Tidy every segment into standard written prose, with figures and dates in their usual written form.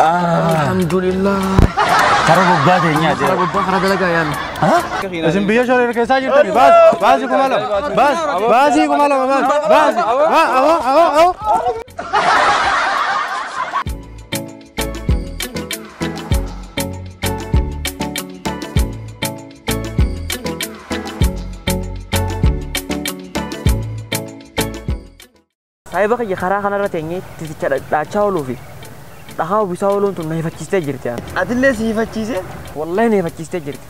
الحمد لله خرب بادي يا خرب بحر دلقا يعني ها لازم بيشر الكيساج تاني بازي كمالا بازي كمالا بازي اهو saya bakal jekara karena ratenya tidak cacau loh, dah kau bisa ulun tuh naik fakisnya jirti. adille si facise Wallahi naik fakisnya jirti.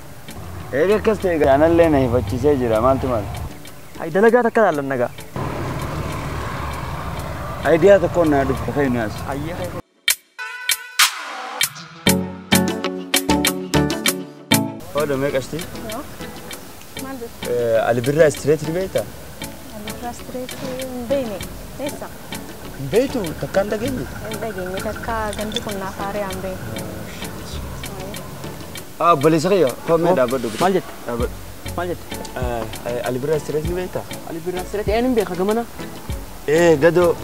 ega kaste ga analle nahi facise jira maltu mal Ay dalaga tak kalah naga. idea ta konna du khaynas Ayah. hodo me kasti No. Mandu. ali birra straight ribeta Frustrate bene. Nessa. beitu takanda geni Begini takka ganti kunna fare ambe. bali sakiya kome da badu Maljit, abad maljit. ali birra straight ribeta Ali berasret, ini biar kagak mana? gado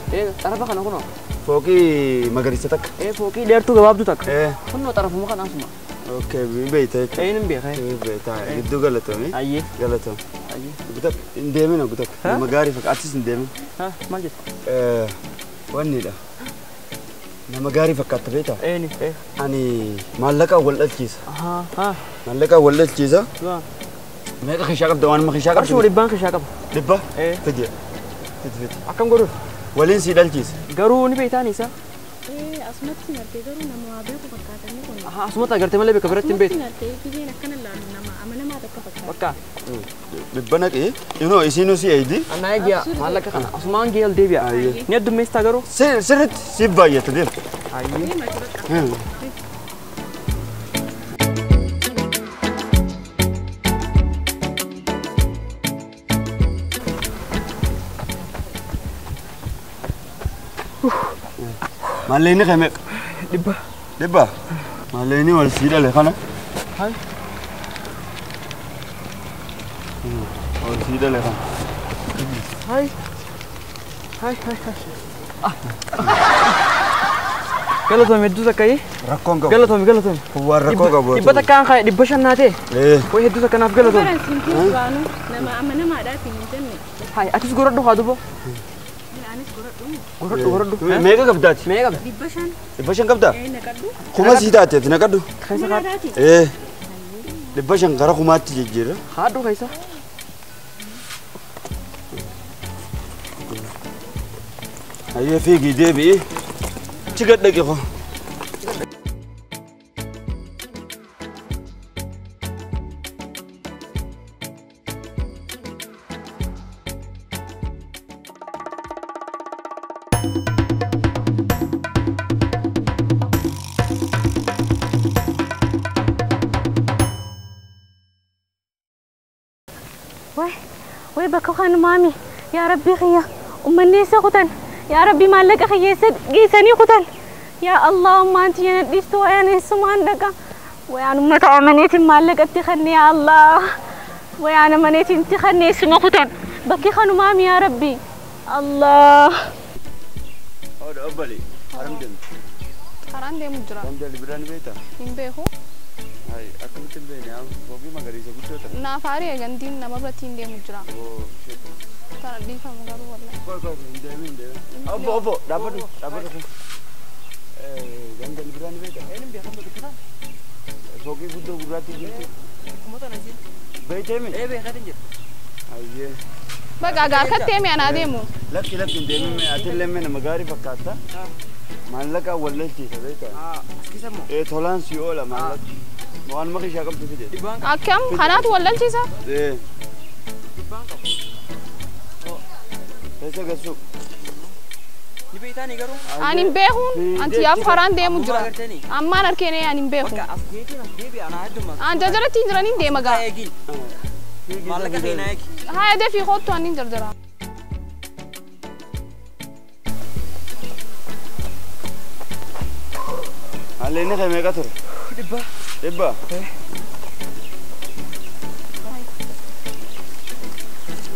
Taraf kan aku no. foki magarisatak Foki dia tuh gawab tuh tak. Kan taraf mau kan asma. okay beitu Ini biar kayak. beta gidu galato mi Ayah, galato ayah. gutak indemina gutak Ha? magari fak artist indemi Hah, maljit. wanni da na magari fakat beta Ini, ani mallaka waldat kisa ha. mallaka waldat kisa Wah. ما يدخل شاقب دوان ما خشاقب Harus di bank siapa? دبه Fidya. تدفت Akan guru. ولين سيد الجيس Garu ni beta nih sa. Asmatti narte garu nama abe ko fakkatanni kun. Semua tak gerti malah bekabarat tim bet. Narte kije nakana la nama amana ma takka fakka. Bakka. ببنك ايه ينو اسينو سي ايدي Anak dia, malah kan. Asman gel dia biar. Ni ada mes tak garu. سرت سيبايه تدير Ayah. ماليني خمك Dibah. دبه ماليني والسيده اللي خنا Hai. والسيده اللي خنا Hai. Hai. Kalau tuh medu tak kaya? ركون قبو Kalau tuh. هو الركون قبو Iba tak kan kayak dibah sana deh. ايه Kau itu tak kenapa kalau tuh? Baran sinti banu nama amana ma da tin jenne. Hai, atas gurut doh hadu bo. Anis gurat dum. Gurut doh. ميغا قبدات Mega. Dibashan دبشن قبدا nakaddu. كما سيدات تنقدو Kaisa kan? Dati. ايه دبشن غرا خمات تجيجير Hadu kaisa. هي في جديبي تقد دقيقه Wai baka kan mami. Ya Rabbi khiya. Ummanni saqutan. Ya Rabbi malaka khiya gisani qutan. Ya Allah ma anti disto yani suman daga. Wai anu mata amanati malaka tikhanni ya Allah. Wai ana manati tikhanni suma qutan. Baki kan mami ya Rabbi. Allah. هذا أبلي حرام دم Karan de mujra. كم جالي بران بيتا Imbehu. هاي أكل تبين يا بوبي ما قريز أقول تتا Na fari gandin nama bratin de mujra. أوه شيء Tara di kamu garu wallahi. كوي إندي أبو دابر كم جالي بران بيتا Ini biar kamu berkenan. فوقي بدو براتي جيتي Kamu tak nasi? بيتا من Biar kata je. أيه Baga ga katte me ana demu. لك إندي من أتلم من مقاري فكاتا مالك ولا شيء بيتا Kisah mu. تولان سيولا مالك ما أنا ما خي شاكم تفيد Di bank. Akam khanat wallal chisa. إيه Di bank. هسه قصو Di beta nih garu. Anin behu anti ya faran de mujra. Agar tani. Amma narkene anin behu. Bakka asgeti na debi ana hadu mas. An jajara tinjranin de maga. Egin. Malaka khina ek. Haya de fi khotto anin jarjara. علينا خيمة كتر Dibah. دبا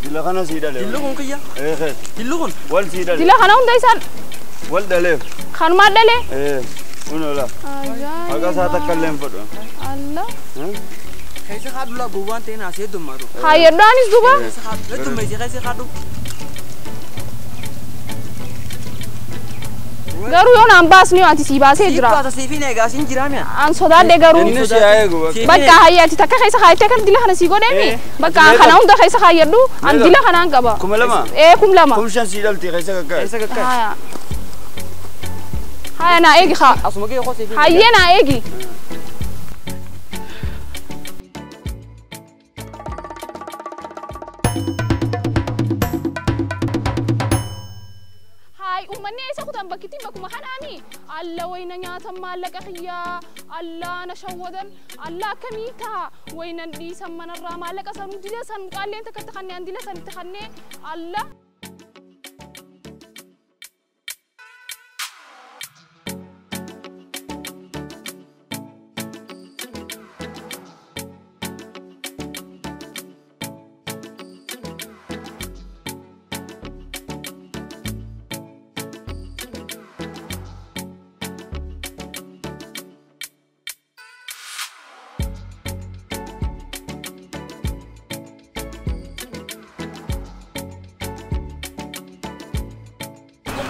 دلا خنا سيدا له Dilukun kaya. إيه خير Dilukun. وال سيدا له Dila khana undai sal. وال دله Khan madale. إيه Unola. Aga saata kalleen fadhu. Allah. Keessa haadhu la buubaan ta'e naasee dummaatu. Hayyadaanis duba. Keessa haadhu. Garuu yoon an baasni yoo ati sii baasee jira. Siif baasa siifin eegaa siin jiraame. An sodaadhe garuu. Inni si eegu. Bakka hayyaati takka keessa kaayattee kan dila kana sii godheemi. Bakka an kana hunda keessa kaayyadhu an dila kanaan qaba. 2,000. 2,000. Kumshan si dhalti keessa kakkaa. Keessa kakkaa. Haya. Haya naa eegi haa. Asuma kee koo siifin. Hayyee naa eegi. Uummanni isa kutan bakkitti bakkuma kanaani alla wayna nyaatan maallaqa xiyyaa alla na shawwadan alla akkamii ta'a waynan dhiisan manarraa maallaqa sanuu dila san qaalleen takka takkannee an dila san takkannee alla.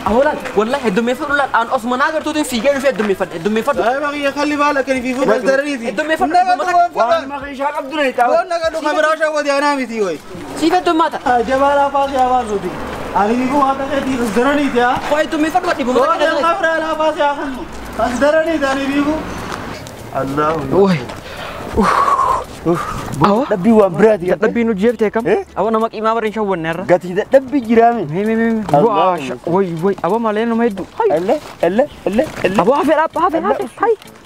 أولاً والله الدمية فر ولا أنا أصلا ناقر تودي في جيل في الدمية فر. لا ما هي خلي بالك اللي في فوق الدريتي. الدمية فر. Waan ma qishaa qabdu ni ta'a. وانا قالوا خبر عشان ودي انا متي وي. سيف الدمية. جبال فاضي يا فاضي. أنا في فوق هذا كذي الدريتي يا. خوي الدمية فر ولا يبغى. وانا الخبر على فاضي يا خنو. الدريتي أنا في فوق. Allah. وي. أوه. Dabbi waan biraati. Dabbi nu jeef ta'e kam? Awa nama qimaa barin shawwan nerra. Gati dabbi jiraame. Way awa malee nama hedduu. Elle. Awa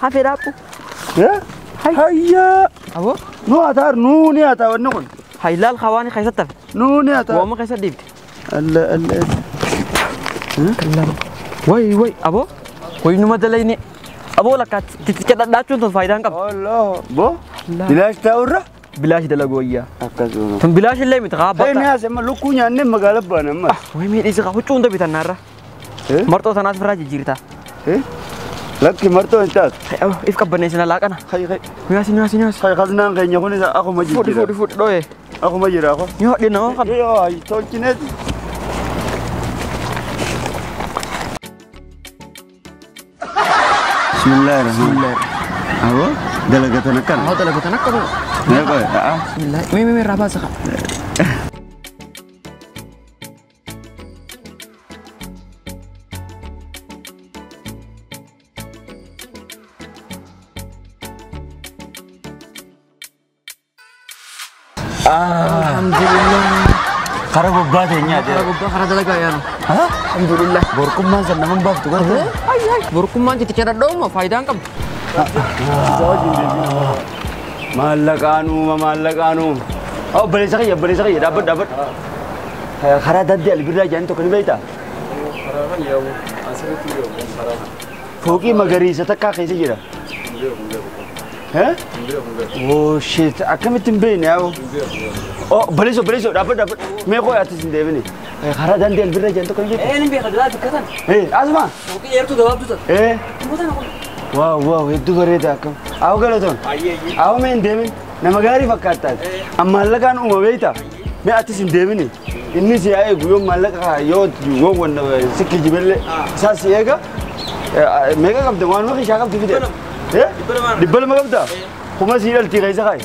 hafee dhaabbu. Hayya. Awa. Nuuni hataa wanni kun. Haylaal hawaani keessatti hafe. Nuuni hataa. Waama keessa deebite. Elle. Way abo. Way numa dalayne. Abo lakkaat titicha dhadhaachuun tun faayidaan qaba. Allah. Bo. Bilaash ta'urra. Bilaash dalaguu wayyaa. Akkasuma. Tun bilaash illee miti haa Inni bakka. asema lukkuu nyaannee magaala baana amma. Way miidhisi haa huccuu hunda bitannaarra. Marxoo sanaas firraa jijjiirta. Lakki martoo hin taatu. If qabbanneessina laaqana. Hay. Nyaasi. Hay khasnaan keenya kun isa akkuma jira. Fudhi dhooye. Akkuma jira ako. Yoo hodhe nama kan. Yoo hay tolchineeti. Bismillahirrahmanirrahim. Awo dalagatan akkan. Haa dalagatan akka ba'a. Ya kau. Bismillah. Mee raabaa saka. Alhamdulillah. Kara bobbaa teenyaa Kara gubbaa kara dalagaa yaanu. Alhamdulillah. Borkummaan san naman baaftu gartuu. Borkummaan titicha dhadhooma faayidaan qabdu. Maallaqaan. Oh balisa kaya dapat. Kara daddi albirraa jaani tokko ni beektaa? Fooqii magariisa takkaa keessa jira. Oh shit, akkamitti hin beekne yaa. Oh baliso dapat. Mee koo yaatis hin deebine. Kara daddi albirraa jaani tokko ni beektaa? Ni beeka dalaa bikkatan. Asuma. Fooqii eertuu gabaabdu ta'a. Wow, hedduu bareeda akkam. Awo galatoon. Awo mee hin deemin. Nama gaarii fakkaataati. Amma maallaqaan uuma beektaa? Mee atis hin deemine. Inni si yaa eegu yoo maallaqa yoo wanda sikki jibelle isaa si eega. Meeqa qabda waan maqi ishaa qabdi fide. 200 qabda. Kuma si dhaltii keessa kaayi.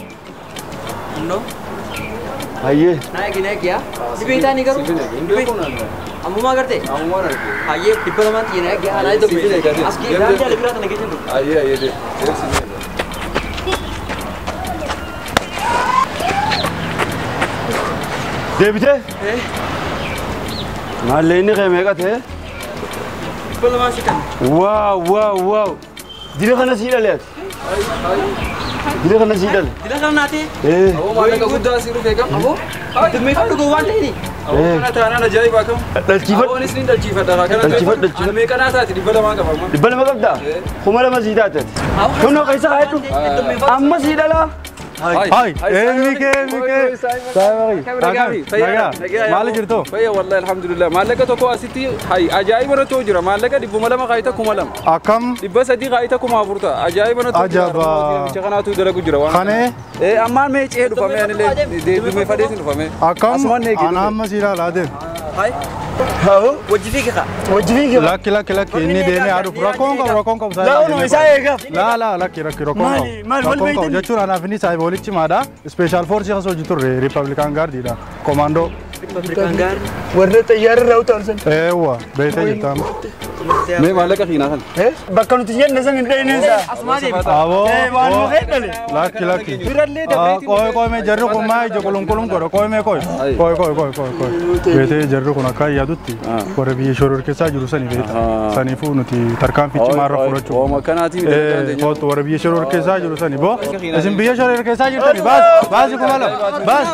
Hayyee. Naagi yaa. Dibeetaa ni garuu. Ammumaa gartee? Hayyee 200 xiyyeena eegi haa naayii dobbe. Askii daandii ala biraata nagee jiru. Hayyee. Deebitee? Maallee inni kee meeqa ta'e? 200 si kan. Wow. Dila kana sii dhaleeti. Dila kana sii dhale. Dila kana naatee? Maallaqa guddaa asii dhufee kam? Dummee fadhu gowwaan ta'ini. Kana taanaan ajaa'ibaa kam? Dhalchiifadhu. Awwaanis ni dhalchiifadha. Dhalchiifadhu. Meeqa naa taati 200 qaba amma. 200 qabda? 2,000 sii taate. Kunoo keessa kaayadhu. Amma sii dhala. هاي ميكي مالي جرتو فيا والله الحمد لله مالك تكو أسيتي هاي عجائب أنا توجرا مالك دي بملام قايتكم ملام أكم بس دي قايتكم عبورتا عجائب أنا توجرا شغنا تو درا كجرا خانة إيه أمان ما يجي هدو فمي أنا ليه ما فديت فمي أكم أنا هم مسيرة لادين هاي هاو وجفيك لك إني ديني أعرف ركونكم لا أنا مسايق لا ركونكم ركونكم جاتشون أنا فيني ساي بوليتشي مادا سبيشال فورس يخصو جتور ريبابليكان غاردي دا كوماندو ريبابليكان ورد طيارة راوت أرسل أيوة بيته جتام ما مالك خينا هن بكرة تيجي نزل من دين إنسا أبو وانو خير لك كوي مي جرو كوماي جو كلهم كرو كوي بيته جرو كنا كاي يادوتي كوربي شرور كيسا جرو سني بيتا سني فو نتي تركان فيتش مارا فرچو او مكاناتي بو وربي شرور كيسا جرو سني بو اسم بي شرور كيسا جرو سني بس كمالا بس